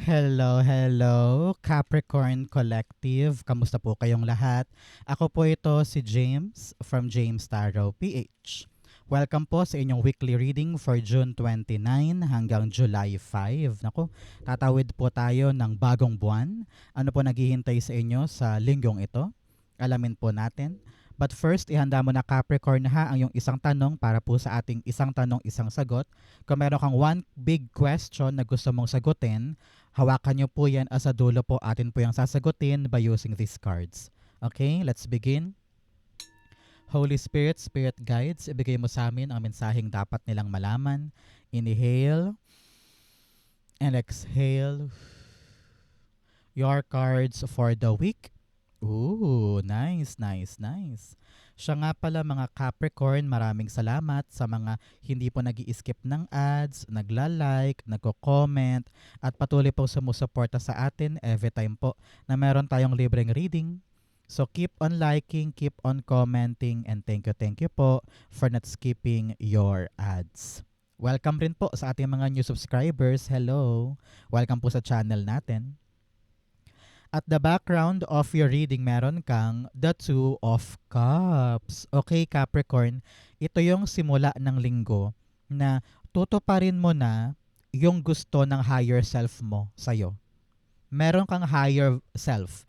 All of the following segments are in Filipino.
Hello, hello, Capricorn Collective. Kamusta po kayong lahat? Ako po ito si James from James Tarot PH. Welcome po sa inyong weekly reading for June 29 hanggang July 5. Naku, tatawid po tayo ng bagong buwan. Ano po naghihintay sa inyo sa linggong ito? Alamin po natin. But first, ihanda mo na Capricorn ha ang iyong isang tanong para po sa ating isang tanong, isang sagot. Kung meron kang one big question na gusto mong sagutin, hawakan nyo po yan as a dulo po. Atin po yung sasagutin by using these cards. Okay, let's begin. Holy Spirit, Spirit Guides, ibigay mo sa amin ang mensaheng dapat nilang malaman. Inhale and exhale. Your cards for the week. Ooh, nice, nice, nice. Siya nga pala mga Capricorn, maraming salamat sa mga hindi po nag-i-skip ng ads, nagla-like, nagko-comment, at patuloy pong sumusuporta sa atin every time po na meron tayong libreng reading. So keep on liking, keep on commenting, and thank you po for not skipping your ads. Welcome rin po sa ating mga new subscribers. Hello! Welcome po sa channel natin. At the background of your reading, meron kang the Two of Cups. Okay, Capricorn, ito yung simula ng linggo na tutuparin mo na yung gusto ng higher self mo sa'yo. Meron kang higher self,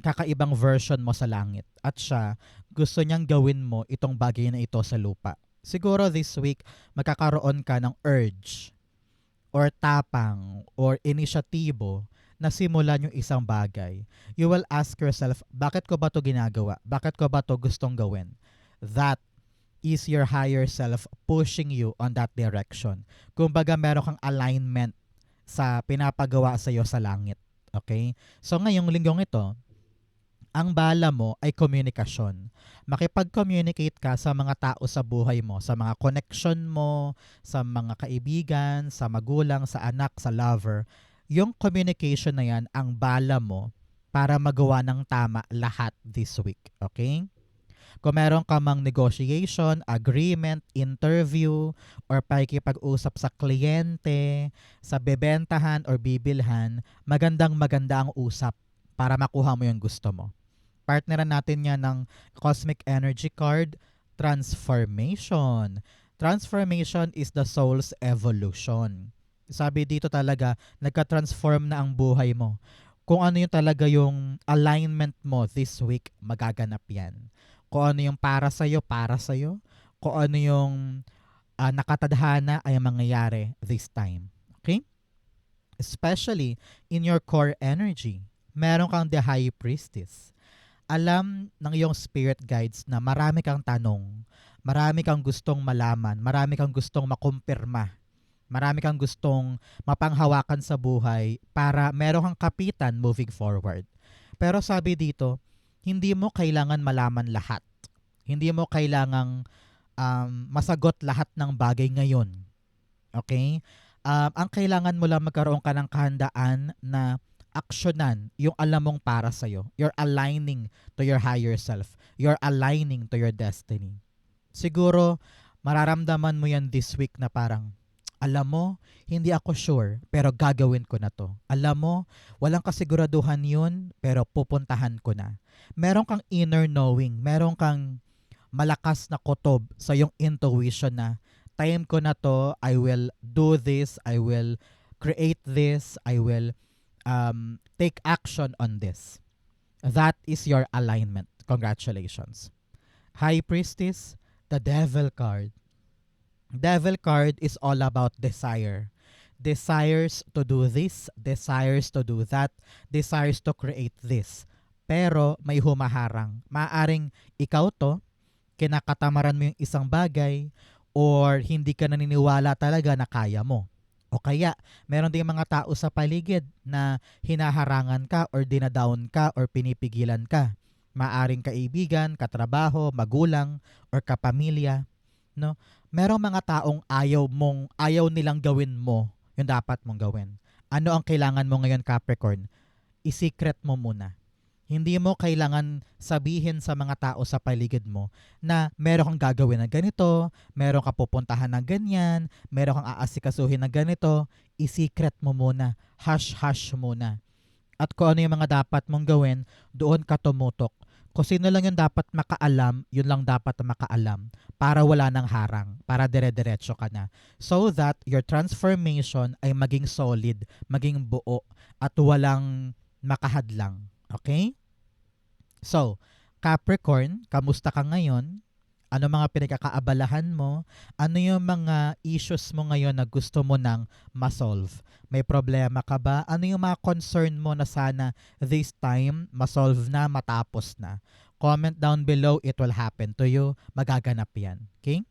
kakaibang version mo sa langit. At siya, gusto niyang gawin mo itong bagay na ito sa lupa. Siguro this week, magkakaroon ka ng urge or tapang or inisyatibo na simulan yung isang bagay. You will ask yourself, bakit ko ba to ginagawa? Bakit ko ba to gustong gawin? That is your higher self pushing you on that direction. Kumbaga meron kang alignment sa pinapagawa sa iyo sa langit. Okay? So ngayong linggong ito, ang bala mo ay komunikasyon. Makipag-communicate ka sa mga tao sa buhay mo, sa mga connection mo, sa mga kaibigan, sa magulang, sa anak, sa lover. Yung communication na yan, ang bala mo para magawa ng tama lahat this week. Okay? Kung meron ka mang negotiation, agreement, interview, or pakikipag-usap sa kliyente, sa bebentahan or bibilhan, maganda ang usap para makuha mo yung gusto mo. Partneran natin yan ng Cosmic Energy card, Transformation. Transformation is the soul's evolution. Sabi dito talaga, nagka-transform na ang buhay mo. Kung ano yung talaga yung alignment mo this week, magaganap yan. Kung ano yung para sa'yo, para sa'yo. Kung ano yung nakatadhana ay mangyayari this time. Okay? Especially in your core energy. Meron kang the High Priestess. Alam ng iyong spirit guides na marami kang tanong, marami kang gustong malaman, marami kang gustong makumpirma. Marami kang gustong mapanghawakan sa buhay para meron kang kapitan moving forward. Pero sabi dito, hindi mo kailangan malaman lahat. Hindi mo kailangang masagot lahat ng bagay ngayon. Okay? Ang kailangan mo lang magkaroon ka ng kahandaan na aksyonan yung alam mong para sa'yo. You're aligning to your higher self. You're aligning to your destiny. Siguro, mararamdaman mo yan this week na parang, alam mo, hindi ako sure, pero gagawin ko na to. Alam mo, walang kasiguraduhan yun, pero pupuntahan ko na. Meron kang inner knowing, meron kang malakas na kutob sa iyong intuition na time ko na to, I will do this, I will create this, I will take action on this. That is your alignment. Congratulations. High Priestess, the Devil card. Devil card is all about desire. Desires to do this, desires to do that, desires to create this. Pero may humaharang. Maaring ikaw to, kinakatamaran mo yung isang bagay, or hindi ka naniniwala talaga na kaya mo. O kaya, meron ding mga tao sa paligid na hinaharangan ka or dinadown ka or pinipigilan ka. Maaring kaibigan, katrabaho, magulang, or kapamilya. No? Merong mga taong ayaw nilang gawin mo yung dapat mong gawin. Ano ang kailangan mo ngayon, Capricorn? I-secret mo muna. Hindi mo kailangan sabihin sa mga tao sa paligid mo na meron kang gagawin na ganito, meron ka pupuntahan na ganyan, meron kang aasikasuhin na ganito. I-secret mo muna. Hush-hush muna. At kung ano yung mga dapat mong gawin, doon ka tumutok. Kung sino lang yung dapat makaalam, yun lang dapat makaalam. Para wala nang harang. Para dire-diretso ka na. So that your transformation ay maging solid, maging buo, at walang makahadlang. Okay? So, Capricorn, kamusta ka ngayon? Ano mga pinagkakaabalahan mo? Ano yung mga issues mo ngayon na gusto mo nang ma-solve? May problema ka ba? Ano yung mga concern mo na sana this time ma-solve na, matapos na? Comment down below, it will happen to you. Magaganap yan. Okay?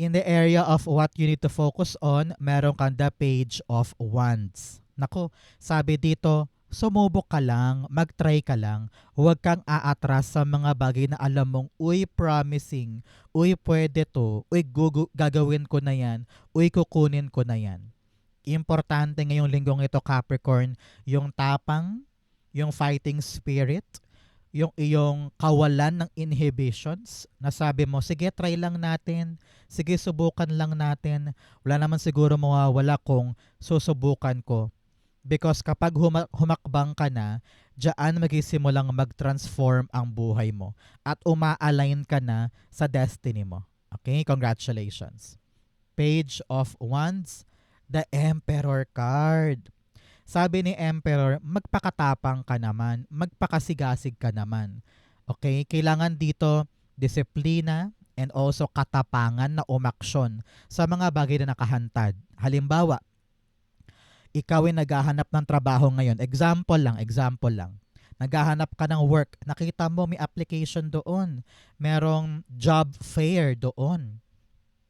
In the area of what you need to focus on, meron kang the Page of Wands. Nako, sabi dito, sumubok ka lang, mag-try ka lang, huwag kang aatras sa mga bagay na alam mong, uy, promising, uy, pwede to, uy, gagawin ko na yan, uy, kukunin ko na yan. Importante ngayong linggong ito, Capricorn, yung tapang, yung fighting spirit, yung iyong kawalan ng inhibitions, na sabi mo, sige, try lang natin, sige, subukan lang natin, wala naman siguro mawawala kung susubukan ko. Because kapag humakbang ka na, diyan magisimulang mag-transform ang buhay mo at uma-align ka na sa destiny mo. Okay? Congratulations. Page of Wands, the Emperor card. Sabi ni Emperor, magpakatapang ka naman, magpakasigasig ka naman. Okay? Kailangan dito disiplina and also katapangan na umaksyon sa mga bagay na nakahantad. Halimbawa, ikaw ay naghahanap ng trabaho ngayon. Example lang. Naghahanap ka ng work. Nakita mo may application doon. Merong job fair doon.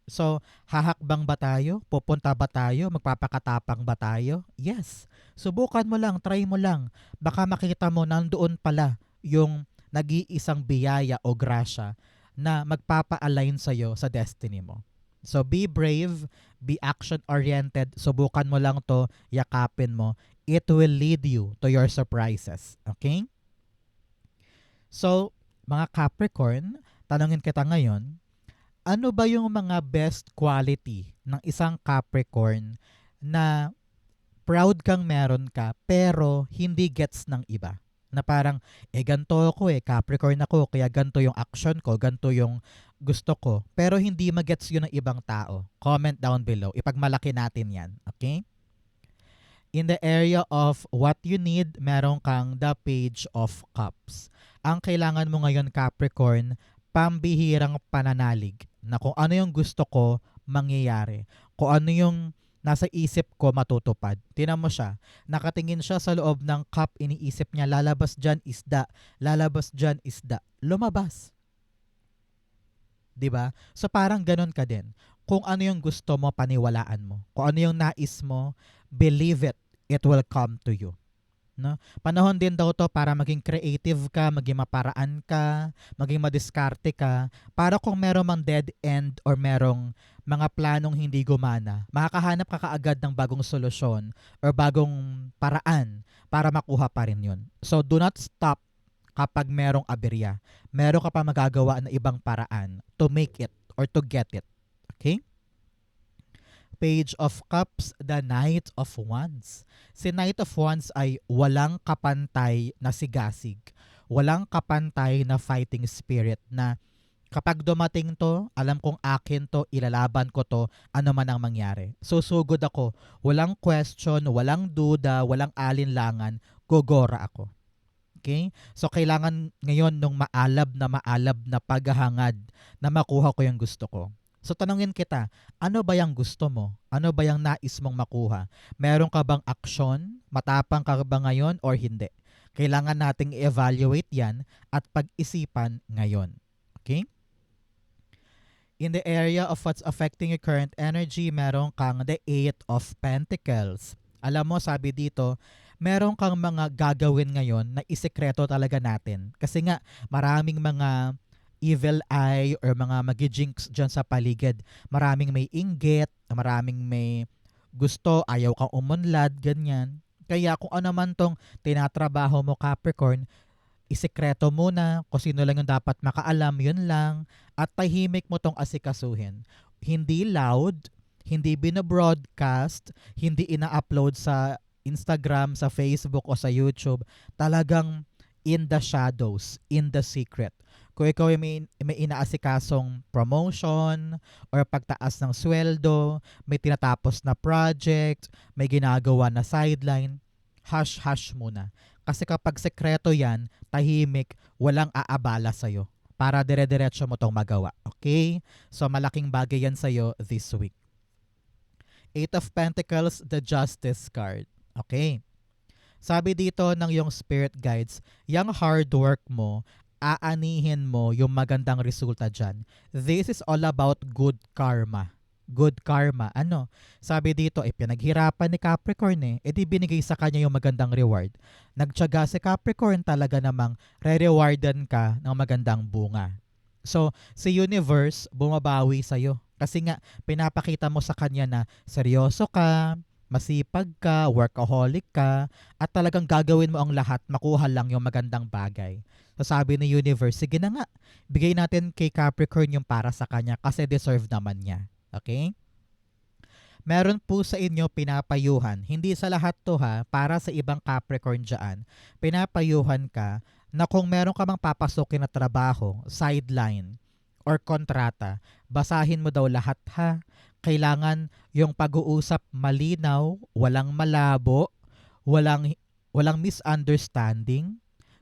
So, hahakbang ba tayo? Pupunta ba tayo? Magpapakatapang ba tayo? Yes. Subukan mo lang, try mo lang. Baka makita mo nandoon pala yung nag-iisang biyaya o grasya na magpapa-align sa'yo sa destiny mo. So, be brave, be action-oriented. Subukan mo lang to, yakapin mo. It will lead you to your surprises. Okay? So, mga Capricorn, tanungin kita ngayon, ano ba yung mga best quality ng isang Capricorn na proud kang meron ka pero hindi gets ng iba? Na parang, ganito ako Capricorn ako, kaya ganito yung action ko, ganito yung gusto ko. Pero hindi magets yun ng ibang tao. Comment down below. Ipagmalaki natin yan. Okay? In the area of what you need, meron kang the Page of Cups. Ang kailangan mo ngayon, Capricorn, pambihirang pananalig na kung ano yung gusto ko mangyayari. Kung ano yung nasa isip ko matutupad. Tinan mo siya. Nakatingin siya sa loob ng cup, iniisip niya, lalabas dyan isda. Lalabas dyan isda. Lumabas. 'Di ba? So parang ganun ka din. Kung ano yung gusto mo, paniwalaan mo. Kung ano yung nais mo, believe it. It will come to you. No? Panahon din daw to para maging creative ka, maging maparaan ka, maging madiskarte ka, para kung merong mang dead end or merong mga planong hindi gumana, makakahanap ka kaagad ng bagong solusyon or bagong paraan para makuha pa rin yun. So do not stop kapag merong aberya. Meron ka pa magagawa na ibang paraan to make it or to get it. Okay? Page of Cups, the Knight of Wands. Si Knight of Wands ay walang kapantay na sigasig. Walang kapantay na fighting spirit na kapag dumating to, alam kong akin to, ilalaban ko to, ano man ang mangyari. Susugod ako. Walang question, walang duda, walang alinlangan, gogora ako. Okay? So, kailangan ngayon nung maalab na paghahangad na makuha ko yung gusto ko. So, tanungin kita, ano ba yung gusto mo? Ano ba yung nais mong makuha? Meron ka bang aksyon? Matapang ka ba ngayon or hindi? Kailangan nating i-evaluate yan at pag-isipan ngayon. Okay? In the area of what's affecting your current energy, meron kang the Eight of Pentacles. Alam mo, sabi dito, meron kang mga gagawin ngayon na isekreto talaga natin. Kasi nga, maraming mga evil eye or mga magijinx dyan sa paligid. Maraming may inggit, maraming may gusto, ayaw kang umunlad, ganyan. Kaya kung ano man tong tinatrabaho mo, Capricorn, isekreto muna, kung sino lang yung dapat makaalam, yun lang, at tahimik mo tong asikasuhin. Hindi loud, hindi binobroadcast, hindi ina-upload sa Instagram, sa Facebook o sa YouTube. Talagang in the shadows, in the secret. Kung ikaw ay may inaasikasong promotion or pagtaas ng sweldo, may tinatapos na project, may ginagawa na sideline, hush-hush muna. Kasi kapag sekreto yan, tahimik, walang aabala sa'yo para dire-diretso mo tong magawa. Okay? So malaking bagay yan sa'yo this week. Eight of Pentacles, the Justice card. Okay. Sabi dito ng yung spirit guides, yung hard work mo, aanihin mo yung magandang resulta dyan. This is all about good karma. Good karma. Ano? Sabi dito, pinaghirapan ni Capricorn edi binigay sa kanya yung magandang reward. Nagtiyaga si Capricorn, talaga namang re-rewardan ka ng magandang bunga. So, si universe bumabawi sa'yo. Kasi nga, pinapakita mo sa kanya na seryoso ka, masipag ka, workaholic ka, at talagang gagawin mo ang lahat, makuha lang yung magandang bagay. So sabi ni universe, sige na nga, bigay natin kay Capricorn yung para sa kanya kasi deserve naman niya. Okay? Meron po sa inyo pinapayuhan. Hindi sa lahat to ha, para sa ibang Capricorn dyan. Pinapayuhan ka na kung meron ka mang papasukin na trabaho, sideline, or kontrata, basahin mo daw lahat ha. Kailangan yung pag-uusap malinaw, walang malabo, walang misunderstanding.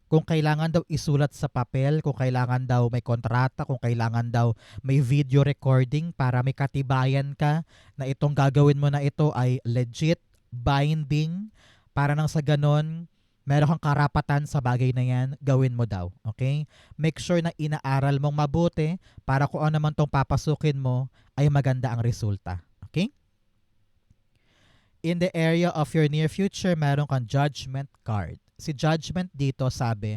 Kung kailangan daw isulat sa papel, kung kailangan daw may kontrata, kung kailangan daw may video recording para may katibayan ka na itong gagawin mo na ito ay legit, binding, para nang sa ganon, meron kang karapatan sa bagay na yan, gawin mo daw. Okay? Make sure na inaaral mong mabuti para kung ano man tong papasukin mo ay maganda ang resulta. Okay? In the area of your near future, meron kang judgment card. Si judgment dito sabi,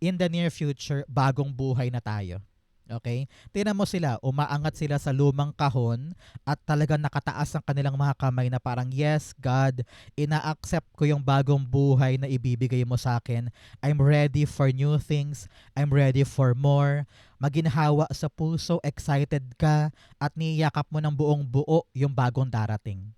in the near future, bagong buhay na tayo. Okay? Tingnan mo sila, umaangat sila sa lumang kahon at talagang nakataas ang kanilang mga kamay na parang, yes, God, ina-accept ko yung bagong buhay na ibibigay mo sa akin. I'm ready for new things. I'm ready for more. Maginhawa sa puso, excited ka at niyakap mo ng buong buo yung bagong darating.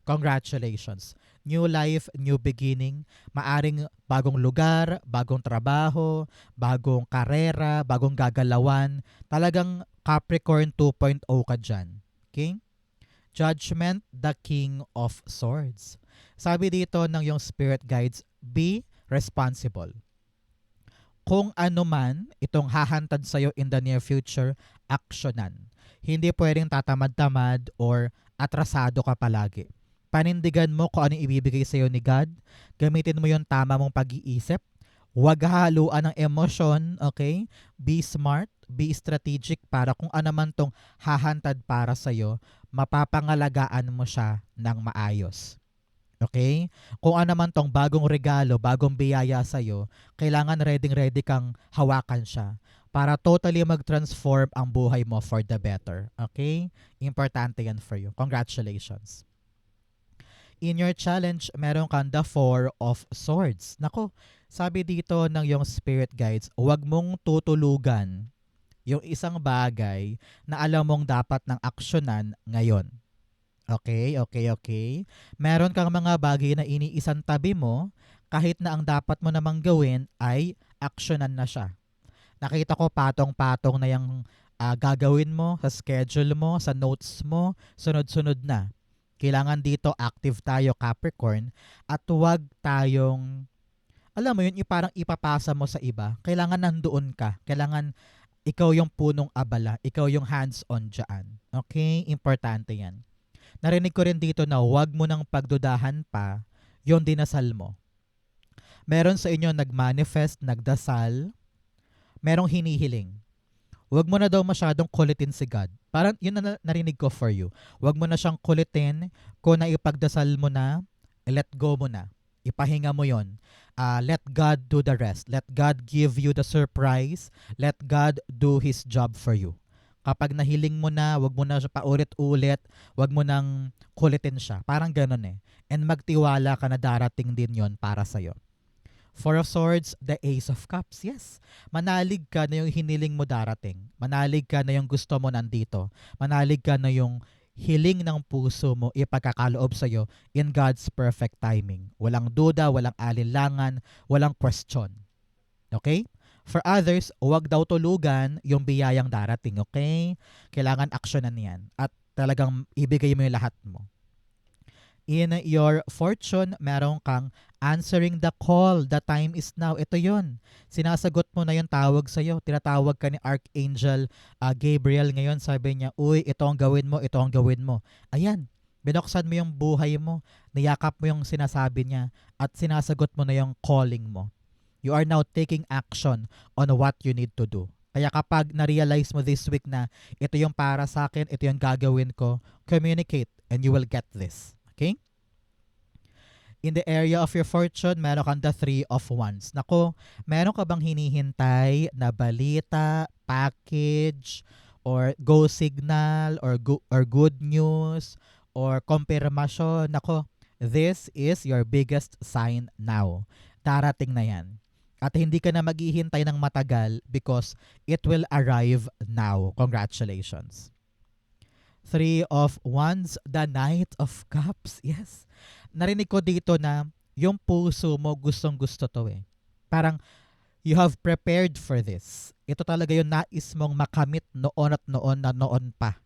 Congratulations. New life, new beginning. Maaring bagong lugar, bagong trabaho, bagong karera, bagong gagalawan. Talagang Capricorn 2.0 ka dyan. Okay? Judgment, the King of Swords. Sabi dito ng yung spirit guides, be responsible. Kung ano man itong hahantad sa'yo in the near future, aksyonan. Hindi pwedeng tatamad-tamad or atrasado ka palagi. Panindigan mo kung ano ibibigay sa'yo ni God. Gamitin mo yung tama mong pag-iisip. Huwag haluan ng emosyon, okay? Be smart, be strategic para kung ano man tong hahantad para sa'yo, mapapangalagaan mo siya ng maayos. Okay? Kung ano man tong bagong regalo, bagong biyaya sa'yo, kailangan ready kang hawakan siya para totally mag-transform ang buhay mo for the better. Okay? Importante yan for you. Congratulations. In your challenge, meron kang the Four of Swords. Nako, sabi dito ng yung spirit guides, huwag mong tutulugan yung isang bagay na alam mong dapat ng aksyonan ngayon. Okay. Meron kang mga bagay na iniisang tabi mo kahit na ang dapat mo namang gawin ay aksyonan na siya. Nakita ko patong-patong na yung gagawin mo sa schedule mo, sa notes mo, sunod-sunod na. Kailangan dito active tayo, Capricorn, at huwag tayong, alam mo yun, parang ipapasa mo sa iba. Kailangan nandoon ka. Kailangan ikaw yung punong abala. Ikaw yung hands-on dyan. Okay? Importante yan. Narinig ko rin dito na huwag mo nang pagdudahan pa yung dinasal mo. Meron sa inyo nagmanifest, nagdasal, merong hinihiling. Huwag mo na daw masyadong kulitin si God. Parang yun na narinig ko for you. Huwag mo na siyang kulitin. Kung naipagdasal mo na, let go mo na. Ipahinga mo yon. Let God do the rest. Let God give you the surprise. Let God do His job for you. Kapag nahiling mo na, wag mo na siya paulit-ulit, wag mo nang kulitin siya. Parang ganun eh. And magtiwala ka na darating din yon para sa'yo. Four of Swords, the Ace of Cups. Yes, manalig ka na yung hiniling mo darating. Manalig ka na yung gusto mo nandito. Manalig ka na yung hiling ng puso mo ipagkakaloob sa'yo in God's perfect timing. Walang duda, walang alinlangan, walang question. Okay? For others, huwag daw tulugan yung biyayang darating. Okay? Kailangan aksyonan yan. At talagang ibigay mo yung lahat mo. In your fortune, meron kang answering the call. The time is now. Ito yun. Sinasagot mo na yung tawag sa'yo. Tinatawag ka ni Archangel Gabriel ngayon. Sabi niya, uy, ito ang gawin mo, ito ang gawin mo. Ayan. Binuksan mo yung buhay mo. Niyakap mo yung sinasabi niya. At sinasagot mo na yung calling mo. You are now taking action on what you need to do. Kaya kapag na-realize mo this week na ito yung para sa akin, ito yung gagawin ko, communicate and you will get this. Okay? In the area of your fortune, meron kang the Three of Wands. Nako, meron ka bang hinihintay na balita, package, or go signal, or good news, or confirmation? Nako, this is your biggest sign now. Darating na yan. At hindi ka na maghihintay ng matagal because it will arrive now. Congratulations. Three of Wands, the Knight of Cups. Yes. Narinig ko dito na yung puso mo gustong-gusto to eh. Parang you have prepared for this. Ito talaga yung nais mong makamit noon at noon na noon pa.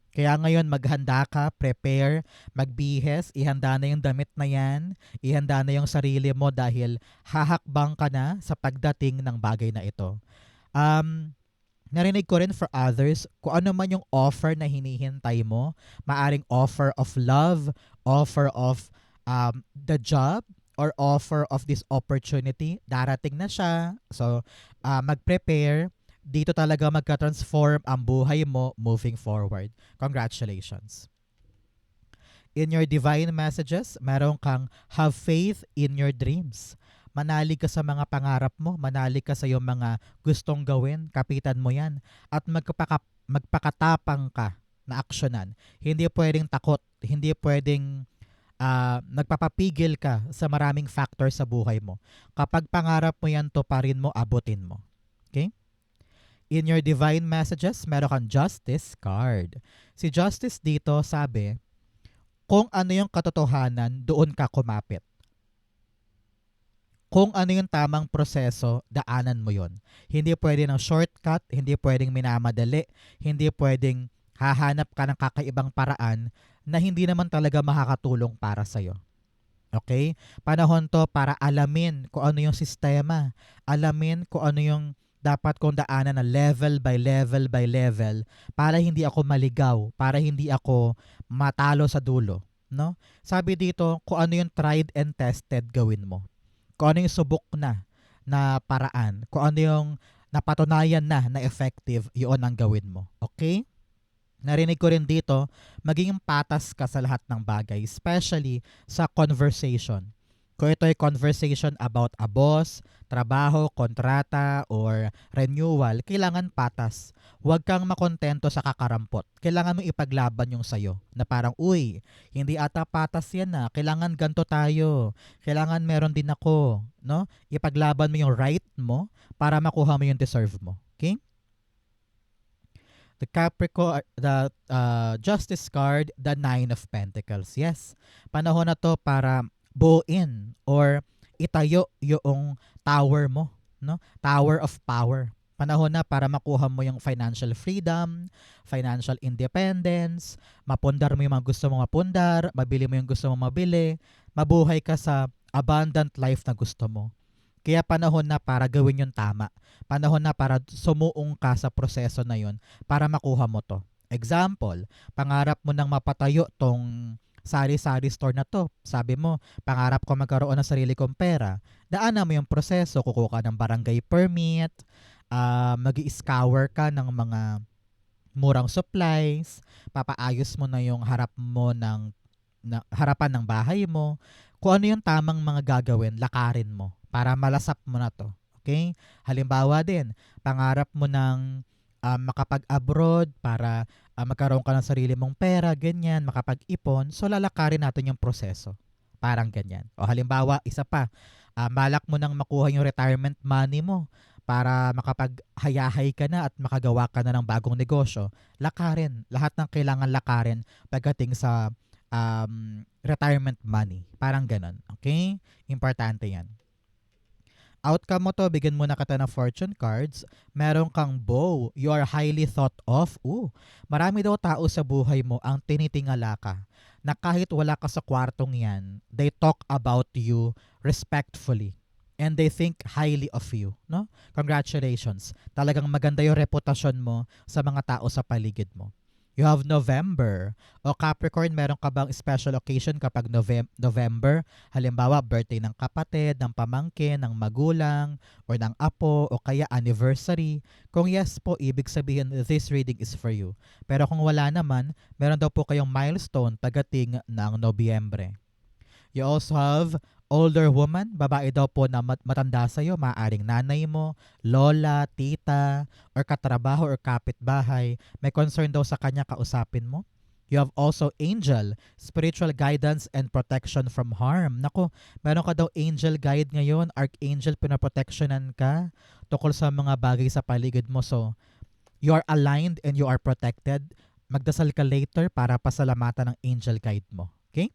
Kaya ngayon maghanda ka, prepare, magbihes, ihanda na yung damit na yan, ihanda na yung sarili mo dahil hahakbang ka na sa pagdating ng bagay na ito. Narinig ko rin for others, kung ano man yung offer na hinihintay mo, maaring offer of love, offer of the job, or offer of this opportunity, darating na siya. So, mag-prepare. Dito talaga magka-transform ang buhay mo moving forward. Congratulations. In your divine messages, meron kang have faith in your dreams. Manalig ka sa mga pangarap mo, manalig ka sa iyong mga gustong gawin, kapitan mo yan. At magpakatapang ka na aksyonan. Hindi pwedeng takot, hindi pwedeng nagpapapigil ka sa maraming factors sa buhay mo. Kapag pangarap mo yan, tuparin mo, abutin mo. Okay? In your divine messages, meron kang Justice card. Si Justice dito sabi, kung ano yung katotohanan, doon ka kumapit. Kung ano yung tamang proseso, daanan mo yon. Hindi pwede ng shortcut, hindi pwedeng minamadali, hindi pwedeng hahanap ka ng kakaibang paraan na hindi naman talaga makakatulong para sa'yo. Okay? Panahon to para alamin kung ano yung sistema, alamin kung ano yung dapat kong daanan na level by level by level para hindi ako maligaw, para hindi ako matalo sa dulo. No? Sabi dito, kung ano yung tried and tested gawin mo. Kung ano yung subok na paraan, kung ano yung napatunayan na effective, yun ang gawin mo. Okay? Narinig ko rin dito, maging patas ka sa lahat ng bagay, especially sa conversation. Kung ito ay conversation about a boss, trabaho, kontrata, or renewal, kailangan patas. Huwag kang makontento sa kakarampot. Kailangan mo ipaglaban yung sayo na parang, uy, hindi ata patas yan na. Kailangan ganto tayo. Kailangan meron din ako. No? Ipaglaban mo yung right mo para makuha mo yung deserve mo. Okay? The Capricorn, the Justice card, the Nine of Pentacles. Yes. Panahon na to para buuin or itayo yung tower mo, no? Tower of power. Panahon na para makuha mo yung financial freedom, financial independence, mapundar mo yung mga gusto mong mapundar, mabili mo yung gusto mong mabili, mabuhay ka sa abundant life na gusto mo. Kaya panahon na para gawin yung tama. Panahon na para sumuong ka sa proseso na yun para makuha mo to. Example, pangarap mo nang mapatayo tong sari-sari store na to. Sabi mo, pangarap ko magkaroon ng sarili kong pera. Daanan mo yung proseso, kukuha ka ng barangay permit, mag-i-scour ka ng mga murang supplies, papaayos mo na yung harap mo harapan ng bahay mo. Kung ano yung tamang mga gagawin, lakarin mo para malasap mo na to. Okay? Halimbawa din, pangarap mo ng makapag-abroad para magkaroon ka ng sarili mong pera, ganyan, makapag-ipon. So lalakarin natin yung proseso. Parang ganyan. O halimbawa, isa pa, balak mo nang makuha yung retirement money mo para makapaghayahay ka na at makagawa ka na ng bagong negosyo. Lakarin. Lahat ng kailangan lakarin pagdating sa retirement money. Parang ganon. Okay? Importante yan. Outcome mo to, bigyan mo na kita ng fortune cards. Meron kang bow. You are highly thought of. Marami daw tao sa buhay mo ang tinitingala ka. Na kahit wala ka sa kwartong yan, they talk about you respectfully. And they think highly of you. No? Congratulations. Talagang maganda yung reputasyon mo sa mga tao sa paligid mo. You have November. O Capricorn, meron ka bang special occasion kapag November? Halimbawa, birthday ng kapatid, ng pamangkin, ng magulang, or ng apo, o kaya anniversary. Kung yes po, ibig sabihin, this reading is for you. Pero kung wala naman, meron daw po kayong milestone pagdating ng Nobyembre. You also have older woman, babae daw po na matanda sa'yo, maaaring nanay mo, lola, tita, or katrabaho or kapitbahay. May concern daw sa kanya, kausapin mo. You have also angel, spiritual guidance and protection from harm. Nako, meron ka daw angel guide ngayon, archangel, pinaprotectionan ka tukol sa mga bagay sa paligid mo. So, you are aligned and you are protected. Magdasal ka later para pasalamatan ng angel guide mo. Okay?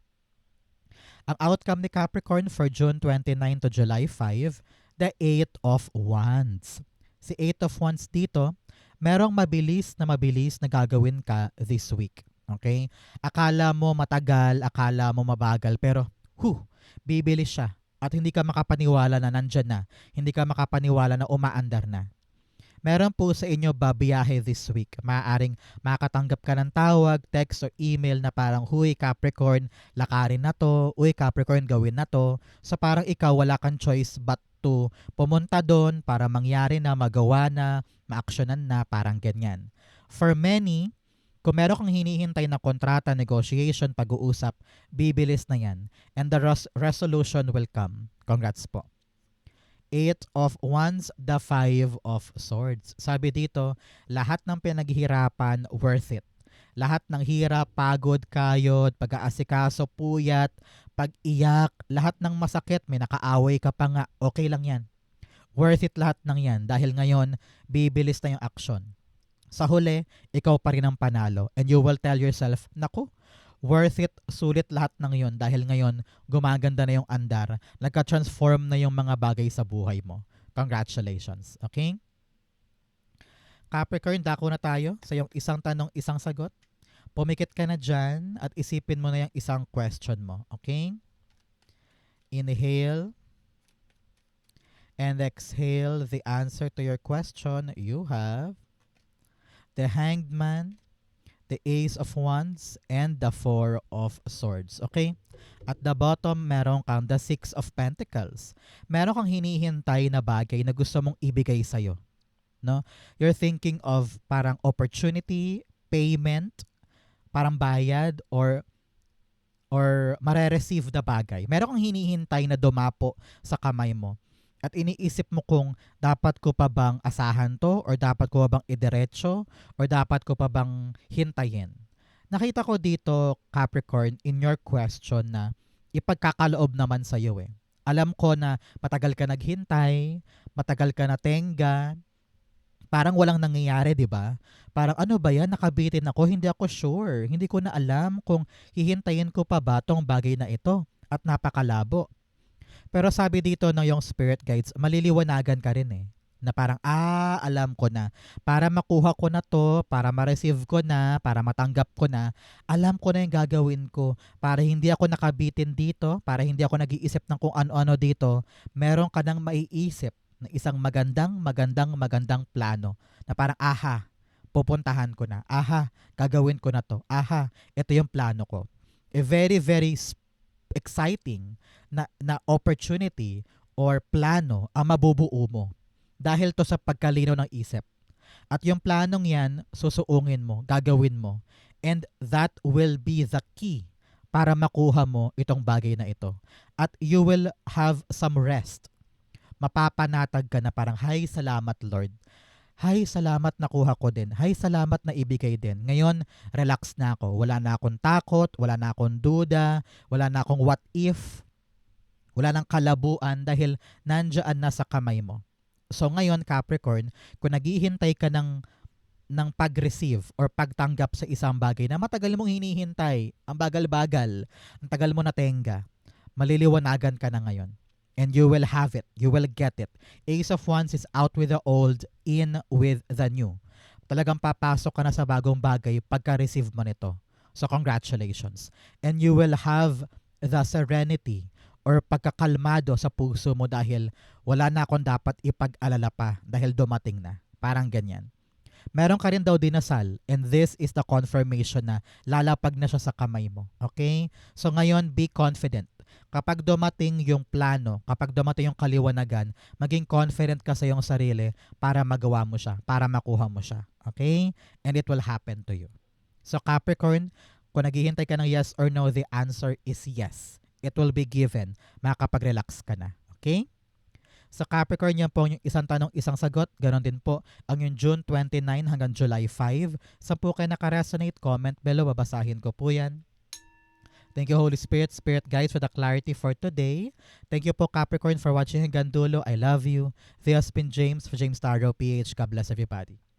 Ang outcome ni Capricorn for June 29 to July 5, the 8 of Wands. Si 8 of Wands dito, merong mabilis na gagawin ka this week. Okay? Akala mo matagal, akala mo mabagal, pero bibilis siya. At hindi ka makapaniwala na nandyan na. Hindi ka makapaniwala na umaandar na. Meron po sa inyo babiyahe this week. Maaaring makatanggap ka ng tawag, text, or email na parang, huy Capricorn, lakarin na to. Uy Capricorn, gawin na to. So parang ikaw wala kang choice but to pumunta doon para mangyari na, magawa na, maaksyonan na, parang ganyan. For many, kung meron kang hinihintay na kontrata, negotiation, pag-uusap, bibilis na yan. And the resolution will come. Congrats po. 8 of Wands, the 5 of Swords. Sabi dito, lahat ng pinaghihirapan, worth it. Lahat ng hirap, pagod, kayod, pag-aasikaso, puyat, pag-iyak, lahat ng masakit, may nakaaway ka pa nga, okay lang yan. Worth it lahat ng yan dahil ngayon, bibilis na yung action. Sa huli, ikaw pa rin ang panalo and you will tell yourself, naku, worth it, sulit lahat ng yon dahil ngayon gumaganda na yung andar, nagka-transform na yung mga bagay sa buhay mo. Congratulations. Okay? Capricorn, dako na tayo sa yung isang tanong, isang sagot. Pumikit ka na dyan at isipin mo na yung isang question mo. Okay? Inhale and exhale the answer to your question. You have the Hanged Man, the Ace of Wands, and the Four of Swords. Okay? At the bottom, meron kang the Six of Pentacles. Meron kang hinihintay na bagay na gusto mong ibigay sa'yo. No? You're thinking of parang opportunity, payment, parang bayad, or mare-receive na bagay. Meron kang hinihintay na dumapo sa kamay mo. At iniisip mo kung dapat ko pa bang asahan to or dapat ko pa bang idiretso or dapat ko pa bang hintayin. Nakita ko dito, Capricorn, in your question na ipagkakaloob naman sa iyo eh. Alam ko na matagal ka naghintay, matagal ka na tenga, parang walang nangyayari, di ba? Parang ano ba yan, nakabitin ako, hindi ako sure. Hindi ko na alam kung hihintayin ko pa ba tong bagay na ito at napakalabo. Pero sabi dito ng yung spirit guides, maliliwanagan ka rin eh. Na parang, alam ko na. Para makuha ko na to, para ma-receive ko na, para matanggap ko na, alam ko na yung gagawin ko. Para hindi ako nakabitin dito, para hindi ako nag-iisip ng kung ano-ano dito, meron ka nang maiisip na isang magandang plano. Na parang, pupuntahan ko na. Gagawin ko na to. Ito yung plano ko. A very, very exciting na opportunity or plano ang mabubuo mo dahil to sa pagkalinaw ng isip. At yung planong yan, susuungin mo, gagawin mo. And that will be the key para makuha mo itong bagay na ito. At you will have some rest. Mapapanatag ka na parang, hay, salamat Lord. Hay, salamat nakuha ko din. Hay, salamat na ibigay din. Ngayon, relax na ako. Wala na akong takot, wala na akong duda, wala na akong what if, wala nang kalabuan dahil nandiyan na sa kamay mo. So ngayon, Capricorn, kung naghihintay ka ng pag-receive or pagtanggap sa isang bagay na matagal mong hinihintay, ang bagal-bagal, ang tagal mo na tenga, maliliwanagan ka na ngayon. And you will have it. You will get it. Ace of Wands is out with the old, in with the new. Talagang papasok ka na sa bagong bagay pagka-receive mo nito. So congratulations. And you will have the serenity or pagkakalmado sa puso mo dahil wala na akong dapat ipag-alala pa dahil dumating na. Parang ganyan. Meron ka rin daw dinasal and this is the confirmation na lalapag na siya sa kamay mo. Okay? So ngayon, be confident. Kapag dumating yung plano, kapag dumating yung kaliwanagan, maging confident ka sa iyong sarili para magawa mo siya, para makuha mo siya. Okay? And it will happen to you. So Capricorn, kung naghihintay ka ng yes or no, the answer is yes. It will be given. Makakapag-relax ka na. Okay? Sa Capricorn, yan po yung isang tanong, isang sagot. Ganon din po ang yung June 29 hanggang July 5. Sa po kayo nakaresonate, comment below. Babasahin ko po yan. Thank you, Holy Spirit, Spirit Guides, for the clarity for today. Thank you po, Capricorn, for watching hanggang dulo. I love you. This has been James for James Tarot PH. God bless everybody.